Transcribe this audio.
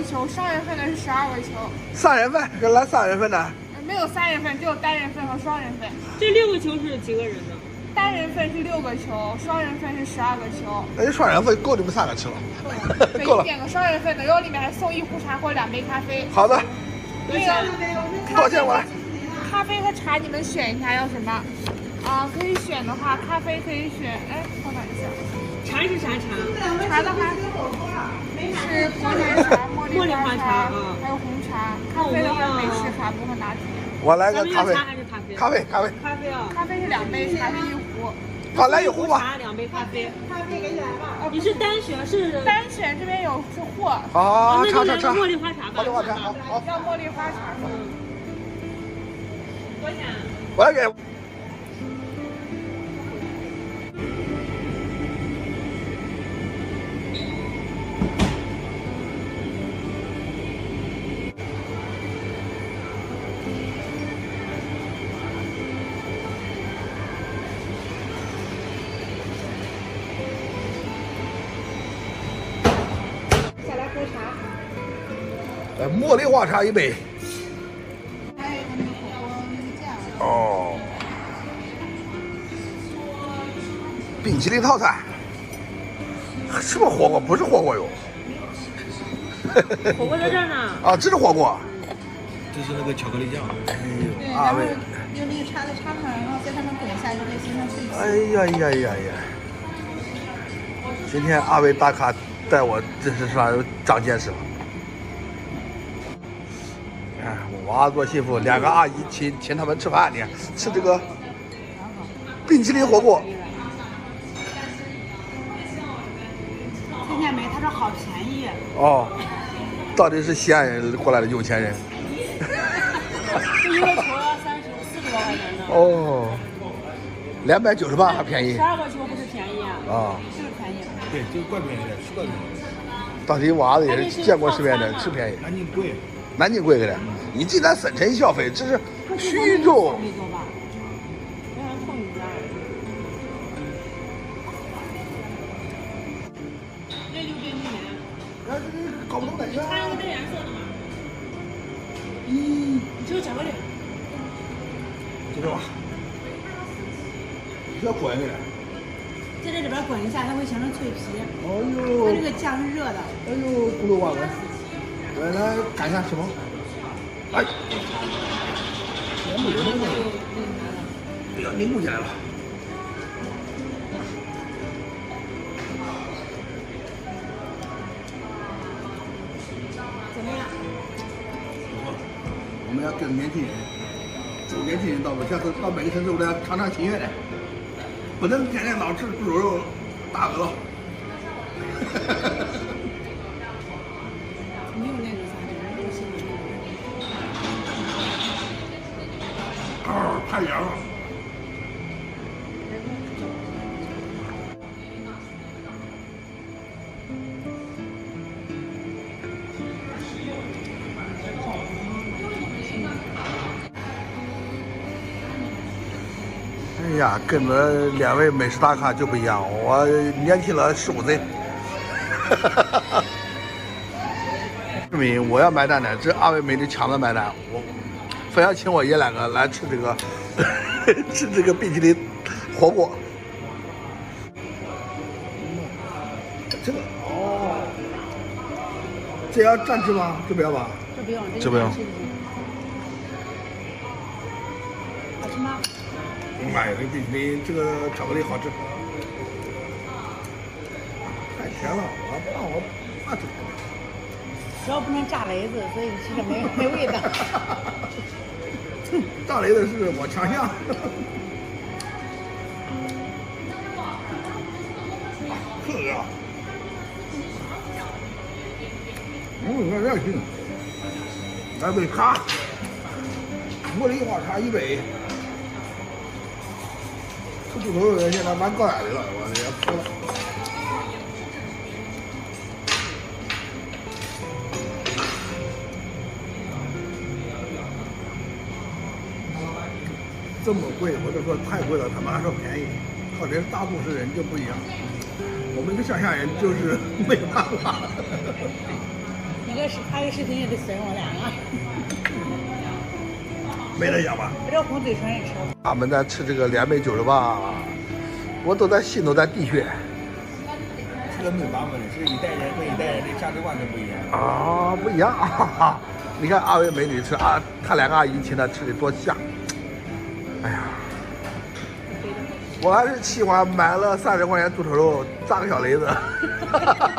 个球，双人份的是12个球。3人份，给来3人份的。没有3人份，只有单人份和双人份。这6个球是几个人的？单人份是6个球，双人份是12个球。那这双人份够你们3个吃了。对，够了。你点个双人份的，然后里面还送1壶茶或2杯咖啡。好的。那个多少钱我来？咖啡和茶你们选一下要什么？啊，可以选的话，咖啡可以选，哎，稍等一下。茶是啥茶？茶的话是普洱茶、茉莉花茶，还有红茶。咖啡的话，美式卡布和拿铁。我来个咖啡。茶还是咖啡？咖啡。咖啡啊。咖啡是2杯，茶是1壶。好，来1壶吧。茶2杯咖啡。咖啡给你来吧。你是单选是？单选，这边有是货。好，那就来个茉莉花茶吧。茉莉花茶，好。要茉莉花茶。多少钱？我来给。再来喝茶。茉莉花茶1杯。还有那个火锅那个酱。哦。冰淇淋套餐。是不是火锅？不是火锅哟。火锅在这儿呢。啊，这是火锅。这是那个巧克力酱。对，然后用那个叉子插上，然后在上面滚一下，就可以形成脆皮。哎呀！今天阿伟打卡带我，真是让人长见识了。哎，我娃多幸福，2个阿姨请他们吃饭，你看吃这个冰淇淋火锅。听见没？他说好便宜。哦，到底是西安人过来的有钱人。这1个球要40多块钱呢。哦，298还便宜。12个球不是便宜啊？啊，是便宜。对，这个怪便宜的，是怪便宜的。到底娃子也是见过世面的，吃便宜。南京贵。南京贵个的，你进咱省城消费，这是徐州。没做吧？没人碰你家。那就给你买。搞不懂哪个。它那个带颜色的嘛。你只有巧克力。这个吧，要滚个的。在这里边滚一下，它会形成脆皮。哦呦，它这个酱是热的。哎呦，咕噜哇了！我来干一下什么？哎，哎呀，凝固起来了。怎么样？我们要跟年轻人，走年轻人道路，下次到每个城市我都要尝尝秦越的，不能天天老吃猪肉肉、大鹅。没有那个啥，就是太凉了。哎呀，跟着2位美食大咖就不一样，我年轻了15岁。市民，我要买单的，这2位美女抢着买单，我非要请我爷2个来吃这个吃这个冰淇淋火锅。这个哦，这要蘸吃吗？这不要吧？这不用，这不用。好吃吗？哎，这冰淇淋这个巧克力好吃，太甜了，我怕吃。主要不能炸雷子，所以其实没味道。炸雷的是我强项。是啊。有点劲。来杯茶，茉莉花茶1杯。这猪头肉现在蛮高雅的了，我这也服了。这么贵，或者说太贵了，他们还说便宜。可能大都市人就不一样，我们这乡下人就是没办法。你跟拍个视频也得损我俩啊。没得讲吧？这红嘴唇也吃。他们在吃这个联美98，我都在心都在滴血。这个没有版本的，是一代人跟一代人的价值观都不一样啊，不一样。你看二位美女吃啊，她两个阿姨请她吃的多香。哎呀，我还是喜欢买了30块钱猪头肉炸个小雷子。